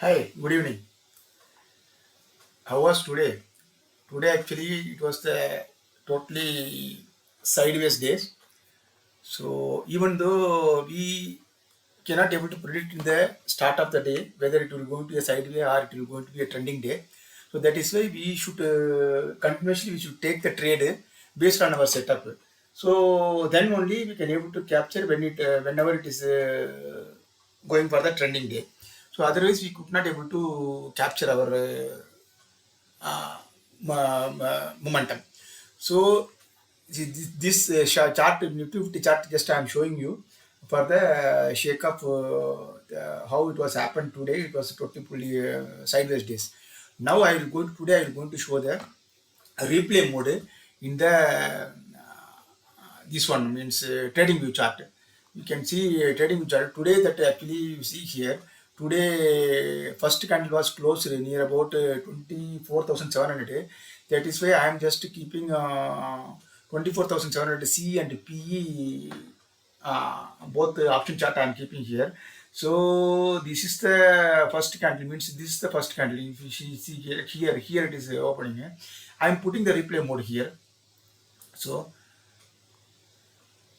Hi, good evening. How was today? Today actually it was the totally sideways days. So even though we cannot able to predict in the start of the day whether it will go to a sideways or it will going to be a trending day. So that is why we should continuously we should take the trade based on our setup. So then only we can able to capture when it whenever it is going for the trending day. So otherwise we could not able to capture our momentum. So this chart, Nifty 50 chart, just I am showing you for the shake up how it was happened today. It was totally sideways days. Now I will go today. I will going to show the replay mode in the this one means trading view chart. You can see trading view chart today that actually you see here. Today first candle was closed near about 24,700. That is why I am just keeping 24,700 C and PE both the option chart I am keeping here. So this is the first candle, means this is the first candle. If you see here it is opening. I am putting the replay mode here. So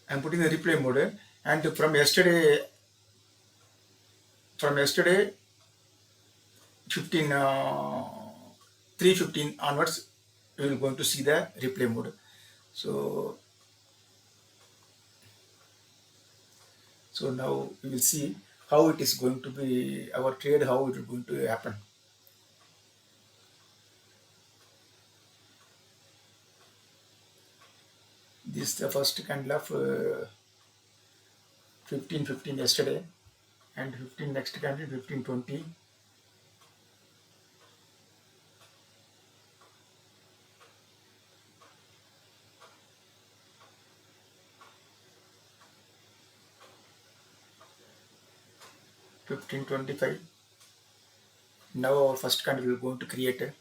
I'm putting the replay mode, and from yesterday 15 3:15 onwards we will going to see the replay mode. So now we will see how it is going to be our trade, how it is going to happen. This is the first candle of 15:15 yesterday, and 15 next candle 15:20. $15.25. Now our first candle we are going to create.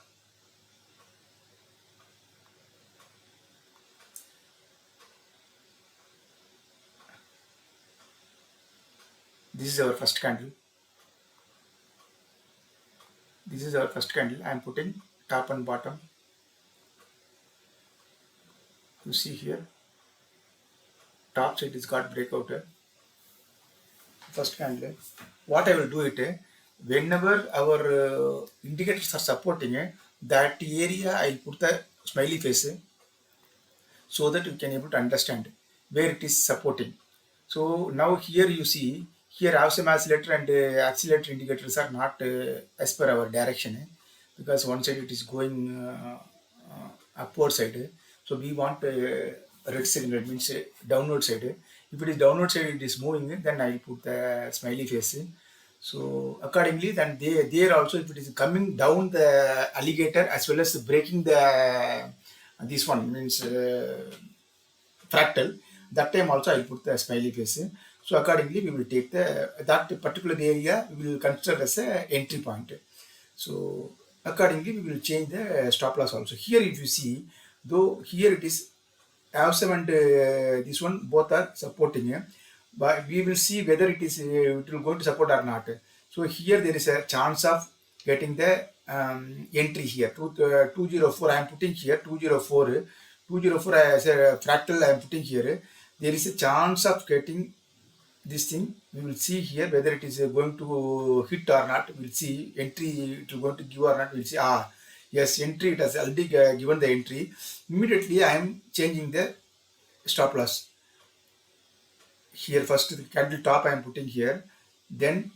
This is our first candle. This is our first candle. I am putting top and bottom. You see here, top side is got breakout. First candle. What I will do it, whenever our indicators are supporting that area, I will put the smiley face so that you can able to understand where it is supporting. So now here you see, here awesome oscillator and accelerator indicators are not as per our direction because one side it is going upward side. So we want red signal, means downward side. If it is downward side it is moving, then I will put the smiley face. So accordingly, then there also if it is coming down the alligator as well as breaking the this one means fractal, that time also I will put the smiley face. So accordingly we will take the that particular area we will consider as a entry point. So accordingly we will change the stop loss also. Here if you see, though here it is AVSM and this one both are supporting, but we will see whether it is it will go to support or not. So here there is a chance of getting the entry here. 204 I am putting here, 204 as a fractal I am putting here. There is a chance of getting this thing. We will see here whether it is going to hit or not. We will see entry it will going to give or not. We will see yes, entry, it has already given the entry. Immediately I am changing the stop loss. Here first the candle top I am putting here. Then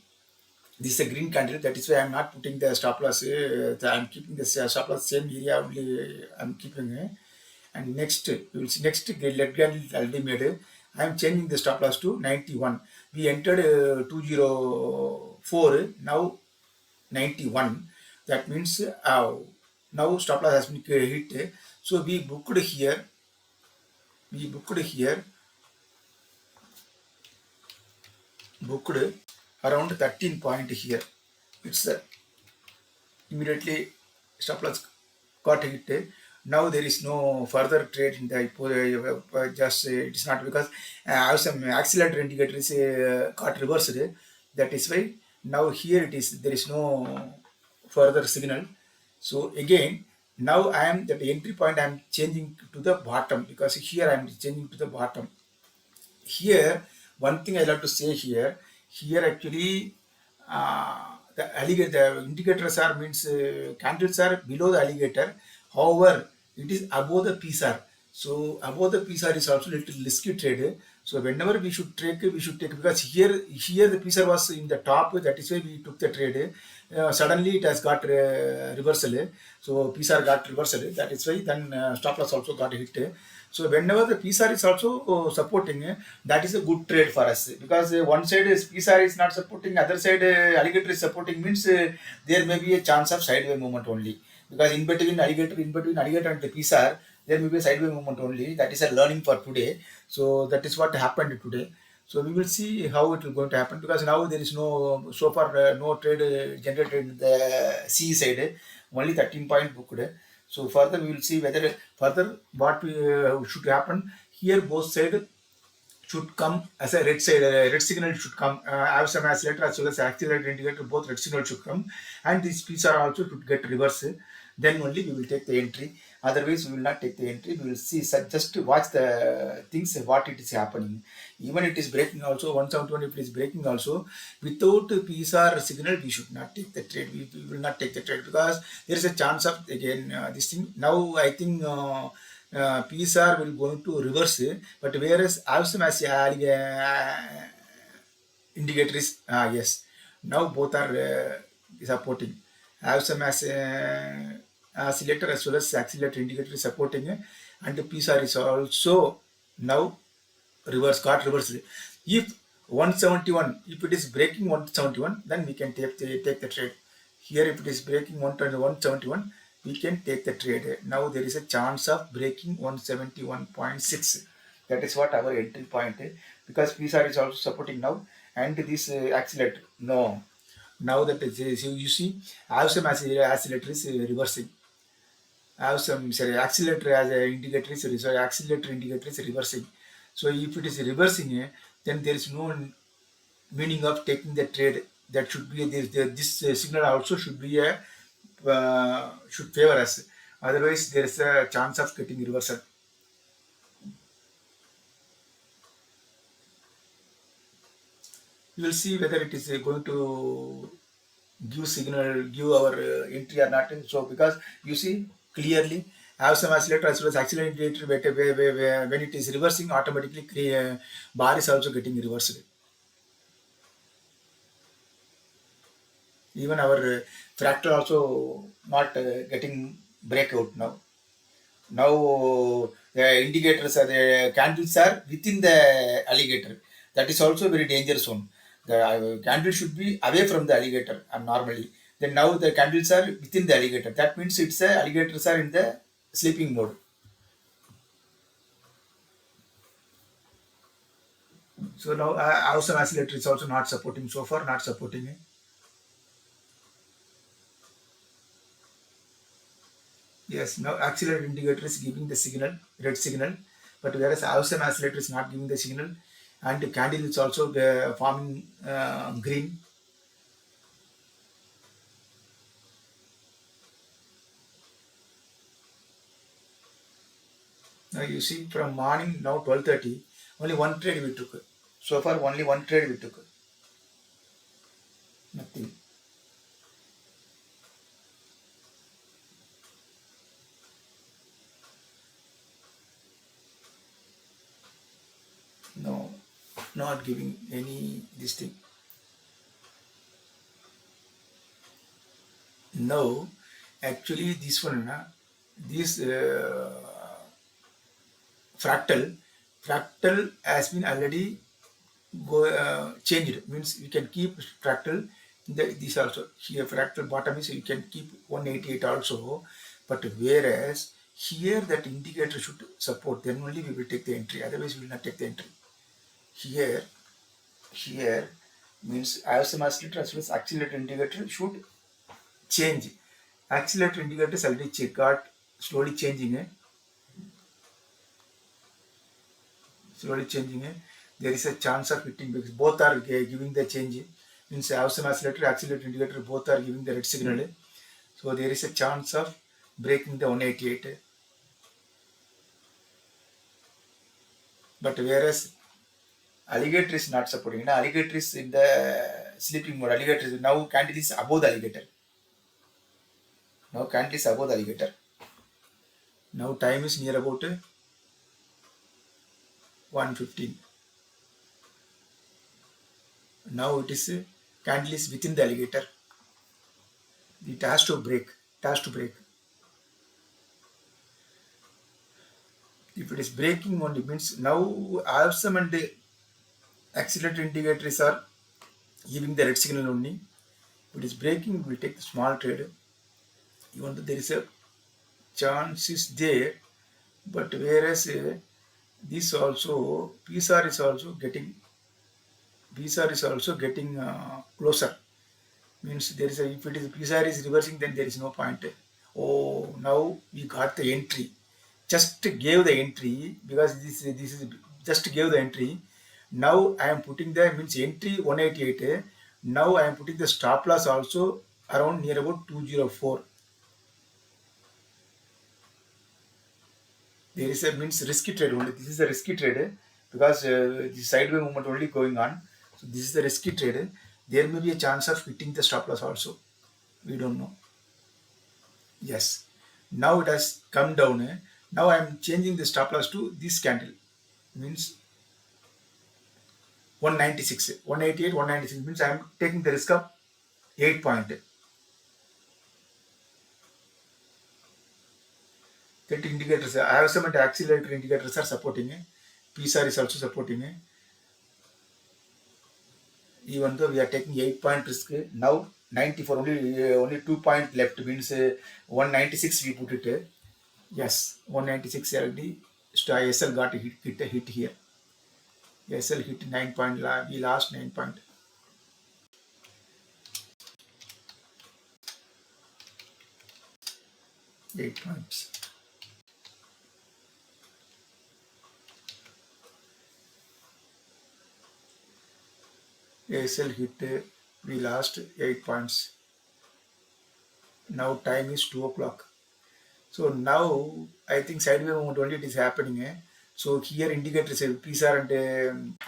this is a green candle, that is why I am not putting the stop loss. I am keeping the stop loss same area only I am keeping. And next, you will see next red candle already made. I am changing the stop loss to 91. We entered 204, now 91. That means now stop loss has been hit. So we booked here. Booked around 13 point here. It's immediately stop loss got hit. Now there is no further trade in the just it is not, because I have some accelerator indicators got reversed. That is why Now here it is, there is no further signal. So again, now I am that entry point I am changing to the bottom, because here I am changing to the bottom. Here one thing I love to say here, actually the alligator, the indicators are means candles are below the alligator. However, it is above the PSAR. So above the PSAR is also little risky trade. So whenever we should take, because here the PSAR was in the top. That is why we took the trade. Suddenly it has got reversal. So PSAR got reversal. That is why then stop loss also got hit. So whenever the PSAR is also supporting, that is a good trade for us, because one side is PSAR is not supporting, other side alligator is supporting, means there may be a chance of sideways movement only, because in between alligator and the PSAR there may be a sideways movement only. That is a learning for today. So that is what happened today. So we will see how it will going to happen, because now there is no, so far no trade generated in the C side, only 13 point booked. So further we will see whether further what should happen. Here both sides should come as a red side, red signal should come. Have some accelerator as well as accelerator indicator, both red signal should come, and these P's are also should get reverse. Then only we will take the entry. Otherwise, we will not take the entry. We will see, just to watch the things, what it is happening. Even it is breaking also, 171 if it is breaking also, without PSAR signal, we should not take the trade. We will not take the trade, because there is a chance of again this thing. Now I think PSAR will go to reverse, but whereas also as indicators, yes, now both are supporting. Have some as oscillator as well as accelerator indicator supporting, and the PSAR is also now got reversed. If 171, if it is breaking 171, then we can take the trade. Here if it is breaking 171, we can take the trade. Now there is a chance of breaking 171.6. That is what our entry point is, because PSAR is also supporting now, and this accelerator, no. Now that is, you see, I have some accelerator is reversing. I have some, sorry, accelerator as an indicator is, sorry, accelerator indicator is reversing. So if it is reversing, then there is no meaning of taking the trade. That should be this signal also should be a should favor us. Otherwise, there is a chance of getting reversal. We will see whether it is going to give signal, give our entry or not. So because you see clearly, have some oscillator as well as accelerator, when it is reversing, automatically bar is also getting reversed. Even our fractal also not getting breakout now. Now the indicators are, the candles are within the alligator. That is also very dangerous one. The candle should be away from the alligator normally. Then now the candles are within the alligator. That means it's alligators are in the sleeping mode. So now also oscillator is also not supporting so far, not supporting it. Yes, now accelerator indicator is giving the signal, red signal, but whereas awesome oscillator is not giving the signal, and the candle is also forming green. Now you see from morning now 12:30, only one trade we took. So far only one trade we took. Nothing. No, not giving any this thing. No, actually this one, this fractal has been already changed. Means we can keep fractal. This also here fractal bottom is you can keep 188 also, but whereas here that indicator should support, then only we will take the entry. Otherwise we will not take the entry. Here means ISM oscillator as well as accelerator indicator should change. Accelerator indicator is already got slowly changing. Slowly changing. There is a chance of hitting because both are giving the change. means awesome accelerator indicator both are giving the red signal. So there is a chance of breaking the 188. But whereas alligator is not supporting. Now alligator is in the sleeping mode. Alligator is now candle is above the alligator. Now candle is above the alligator. Now time is near about 1:15. Now it is candle is within the alligator. It has to break. It has to break. If it is breaking only means now awesome and accelerator indicators are giving the red signal only. If it is breaking, we will take the small trade. Even though there is a chance is there, but whereas this also PSAR is also getting closer. Means there is a, if it is PSAR is reversing, then there is no point. Oh, now we got the entry. Just gave the entry because this is just gave the entry. Now I am putting the means entry 188. Now I am putting the stop loss also around near about 204. There is a means risky trade only. This is a risky trade because the sideways movement only going on. So this is the risky trade. There may be a chance of hitting the stop loss also. We don't know. Yes. Now it has come down. Now I am changing the stop loss to this candle. Means 196, 188, 196 means I am taking the risk of 8 point. That indicators, I have some accelerator indicators are supporting. PSAR is also supporting. Even though we are taking 8 point risk, now 94 only 2 point left means 196 we put it. Yes, 196 already. SL got a hit here. SL hit 9 point. We lost 9 point. Eight points. SL hit, we lost 8 points. Now time is 2 o'clock. So now I think sideways movement only it is happening. So here indicators PSAR and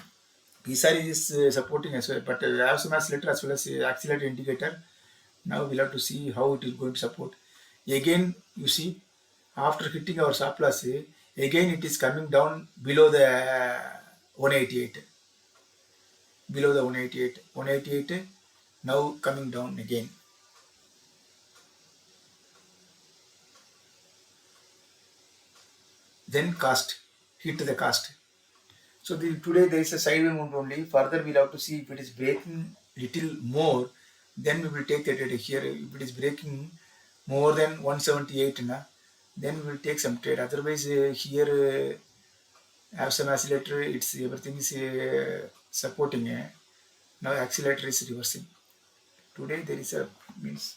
PSAR is supporting as well, but I have some accelerator as well as accelerator indicator. Now we'll have to see how it is going to support. Again, you see, after hitting our stop loss, again it is coming down below the 188. Below the 188. 188 now coming down again. Then cost, hit the cost. So today there is a sideways movement only. Further we'll have to see if it is breaking little more, then we will take the trade here. If it is breaking more than 178, then we will take some trade. Otherwise here have some accelerator, it's everything is supporting. Now accelerator is reversing. Today there is a means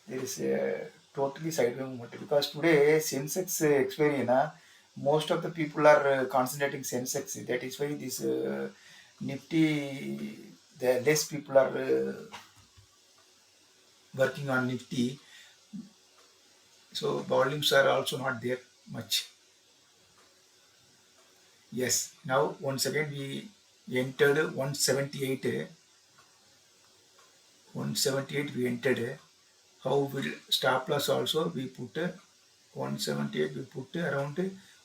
there is a totally sideways movement because today Sensex expiry, most of the people are concentrating Sensex. That is why this Nifty, the less people are working on Nifty. So volumes are also not there much. Yes, now once again we entered 178. 178 we entered. How will stop loss also we put 178, we put around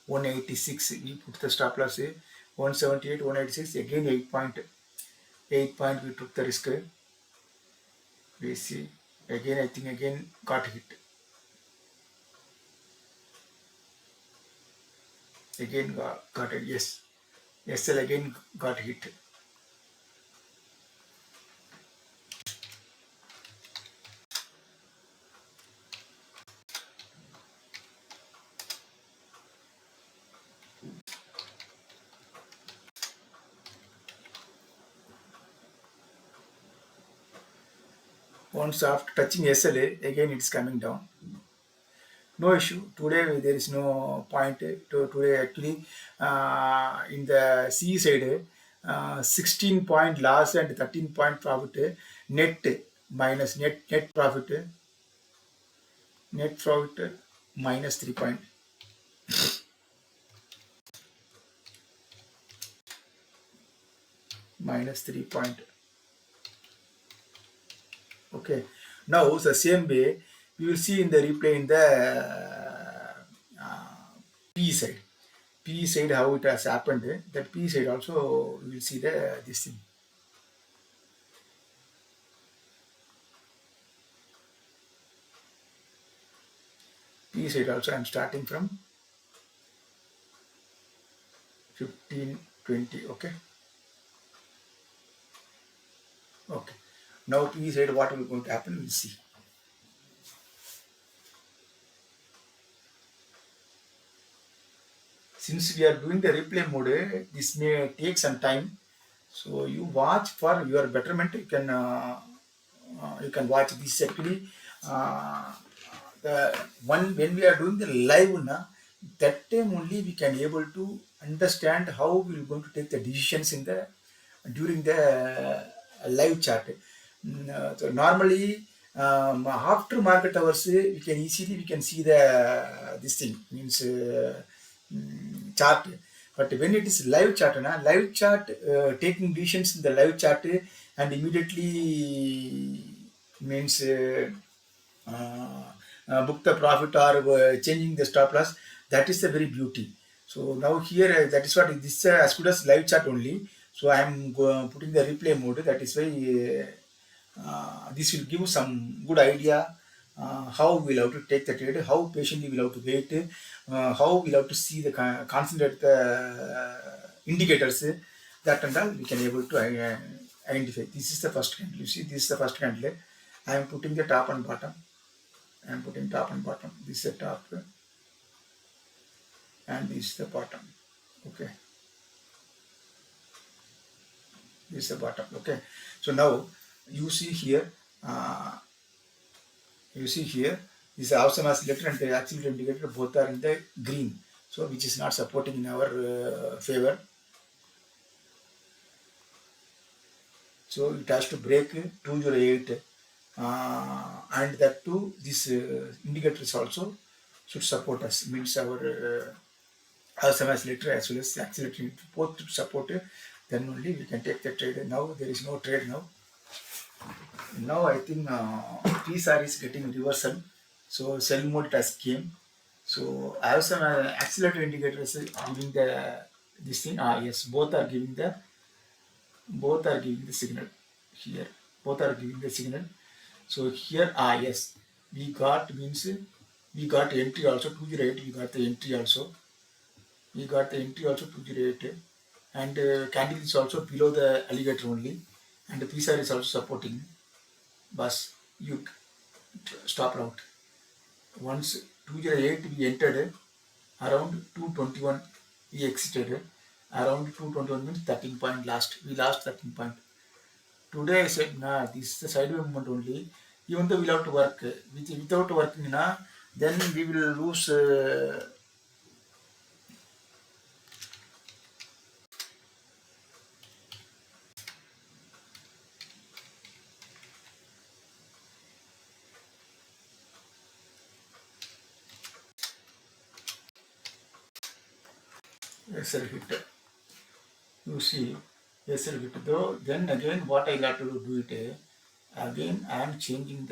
186. We put the stop loss 178, 186, again 8 point. 8 point we took the risk. We see again, I think again got hit. Again got it. Yes, SL again got hit. Once after touching SLA, again it's coming down. No issue. Today there is no point. Today actually in the C side, 16 point loss and 13 point profit, net minus net profit, minus 3 point. Minus 3 point. Okay. Now the same way we will see in the replay in the P side. P side how it has happened. That P side also we will see the this thing. P side also I am starting from 15, 20. Okay. Okay. Now P side what will going to happen? We'll see. Since we are doing the replay mode, this may take some time. So you watch for your betterment. You can watch this actually. The one when we are doing the live that time only we can able to understand how we are going to take the decisions in the during the live chat. So normally after market hours we can easily see the this thing means chart. But when it is live chat, taking decisions in the live chat and immediately means book the profit or changing the stop loss, that is the very beauty. So now here that is what this as good as live chat only. So I am putting the replay mode. That is why this will give some good idea how we'll have to take the trade, how patiently we'll have to wait, how we'll have to see the concentrate the indicators, that and all we can able to identify. This is the first candle. You see, this is the first candle. I am putting the top and bottom. I am putting top and bottom. This is the top and this is the bottom. Okay. This is the bottom. Okay. So now you see here. This awesome oscillator and the accelerator indicator both are in the green, so which is not supporting in our favor. So it has to break 208 and that too this indicators also should support us, means our awesome oscillator as well as the accelerator both to support it, then only we can take the trade. Now there is no trade now. Now I think PSAR is getting reversal, so sell mode has came. So I have some accelerator indicators giving the this thing. Yes, both are giving the signal here. Both are giving the signal. So here yes, we got entry also 208. We got the entry also. 208, and candle is also below the alligator only, and the PSAR is also supporting. Bus you stop out. Once 208 we entered, around 221 we exited, around 221 means 13 point last. We lost 13 point. Today I said, nah, this is the sideway movement only. Even though we'll have to work, without working, then we will lose. SL hit. You see, SL hit though. Then again, what I have to do it. Again, I am changing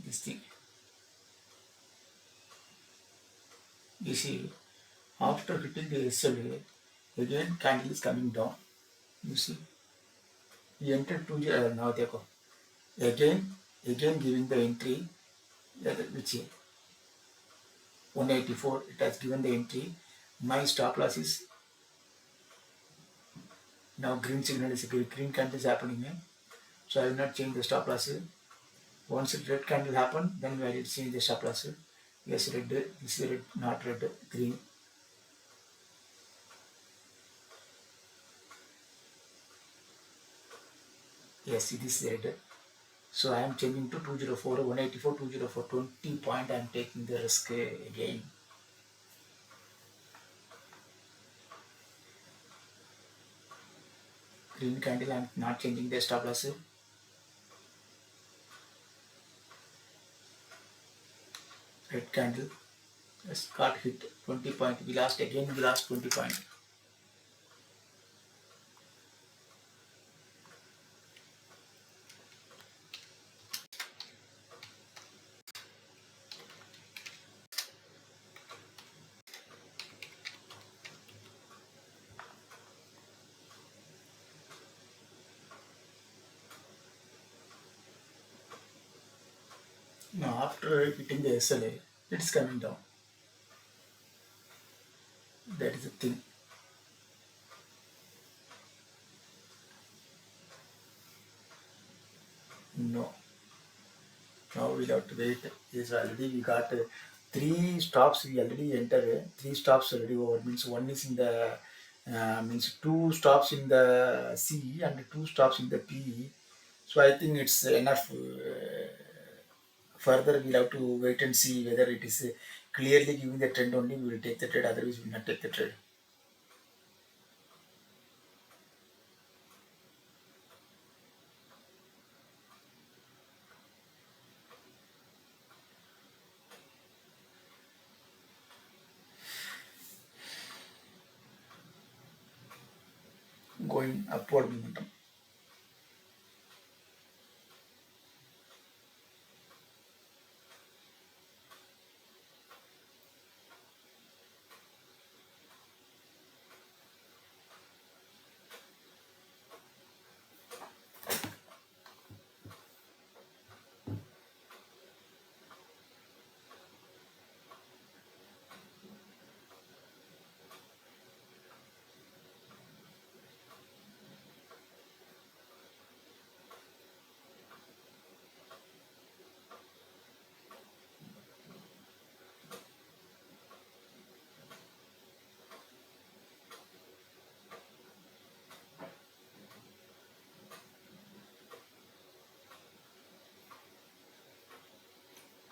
this thing. You see, after hitting the SL, again candle is coming down. You see, we entered 2 now. Dekho. Again giving the entry, which 184. It has given the entry. My stop loss is now green signal is a green candle is happening. So I will not change the stop loss. Once the red candle happen, then I will change the stop loss. Yes, red. This is red, not red. Green. Yes, it is red. So I am changing to 204, 184, 204, 20 point. I am taking the risk again. green candle, I'm not changing the stop loss. Red candle, just got hit 20 point. We lost 20 point. Now after hitting the SLA, it's coming down. That is the thing. No. Now we'll have to wait. Yes, already we got three stops. We already entered. Three stops already over. Means one is in the means two stops in the C and two stops in the PE. So I think it's enough. Further, we'll have to wait and see whether it is clearly giving the trend only. We will take the trade. Otherwise, we will not take the trade. Going upward momentum.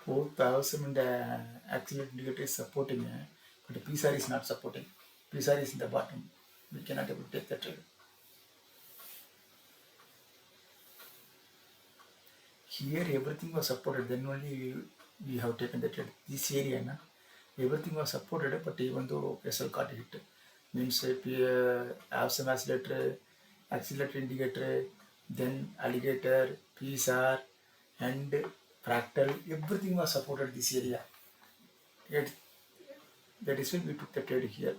Both the awesome and the accelerator indicator is supporting, but the PSAR is not supporting. PSAR is in the bottom. We cannot able to take the trade. Here everything was supported. Then only we have taken the trade. This area, everything was supported, but even though SL got hit, means awesome accelerator indicator, then alligator, PSAR, and fractal, everything was supported this area. Yet that is when we took the trade here.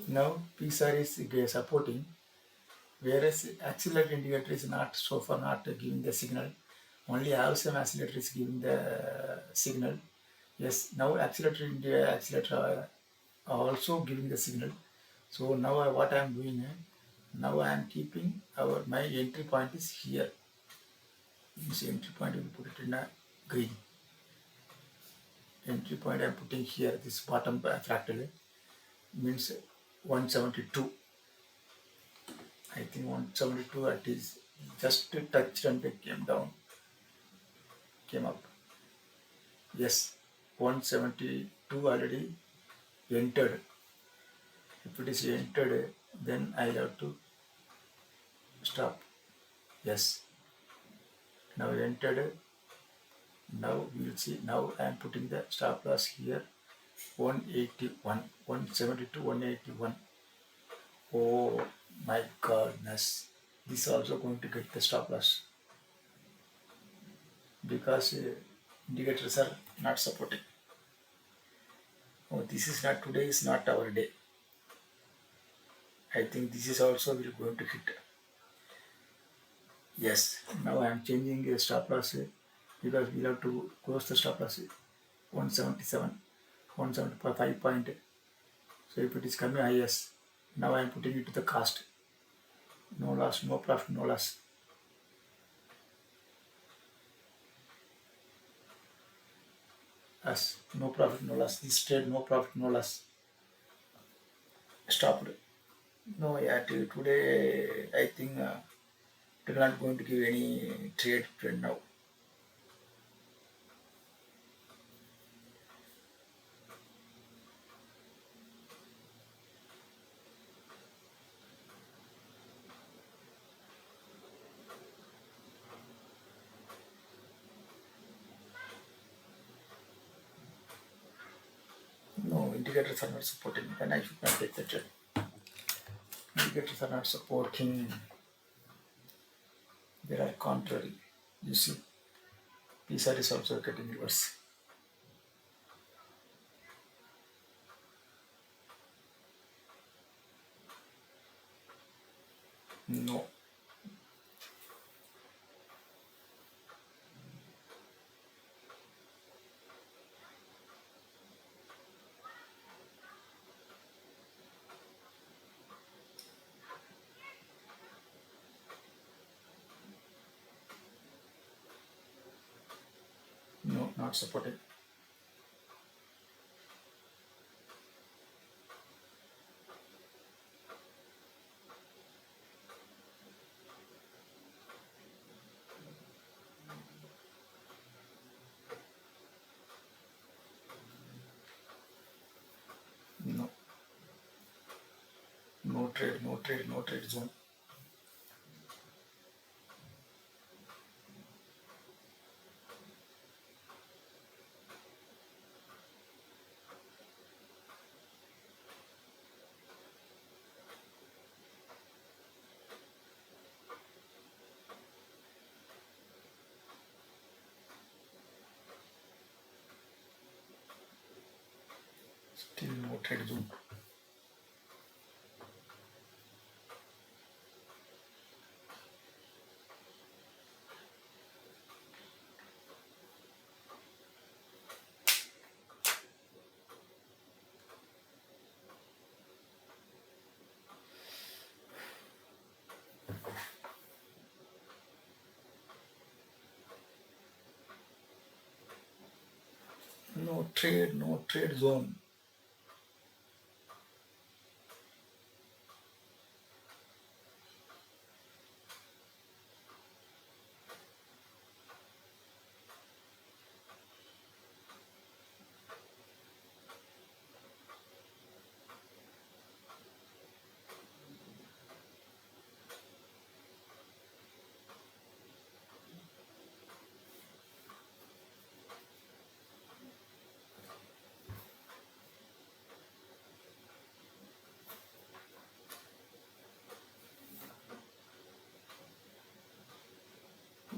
Now PSAR is supporting, whereas accelerator indicator is not so far not giving the signal. Only awesome accelerator is giving the signal. Yes, now accelerator are also giving the signal. So now what I am doing, now I am keeping my entry point is here. This entry point will put it in a green. Entry point I am putting here. This bottom fractal means 172. I think 172 at is just touched and it came down, came up. Yes, 172 already entered. If it is entered, then I have to stop. Yes, now entered. Now we will see. Now I am putting the stop loss here, 181, 172, 181. Oh my goodness, this is also going to get the stop loss because indicators are not supporting. Oh, this is not, today is not our day. I think this is also will going to hit. Yes, now I am changing the stop loss because we have to close the stop loss 177, 175 point. So if it is coming highest, now I am putting it to the cost. No loss, no profit, no loss. as no profit, no loss. This trade, no profit, no loss. Stopped. No, yeah, today I think they're not going to give any trade now. No, indicators are not supporting. Then I should not take the trade. Indicators are not supporting. They are contrary. You see, PSAR is also getting reverse. No. No, not supported. No. No trade, no trade, no trade zone. Still no trade zone. No trade, no trade zone.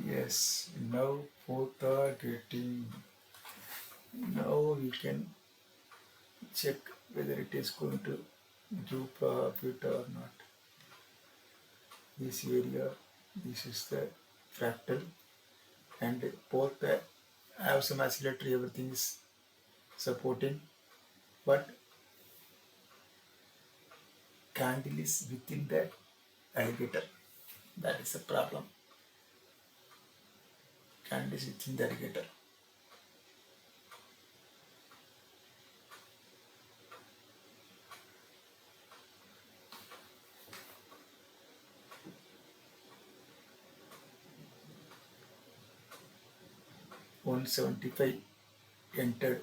Yes, now both are getting. Now we can check whether it is going to give profit or not. This area, this is the fractal, and both have some oscillatory, everything is supporting, but candle is within the alligator. That is the problem. Candle is within the alligator. $175 entered.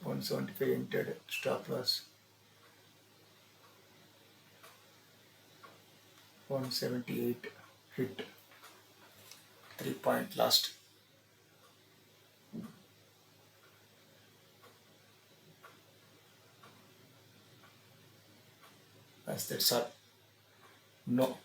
175 entered, stop loss. 178 hit. 3-point last. That's all. No.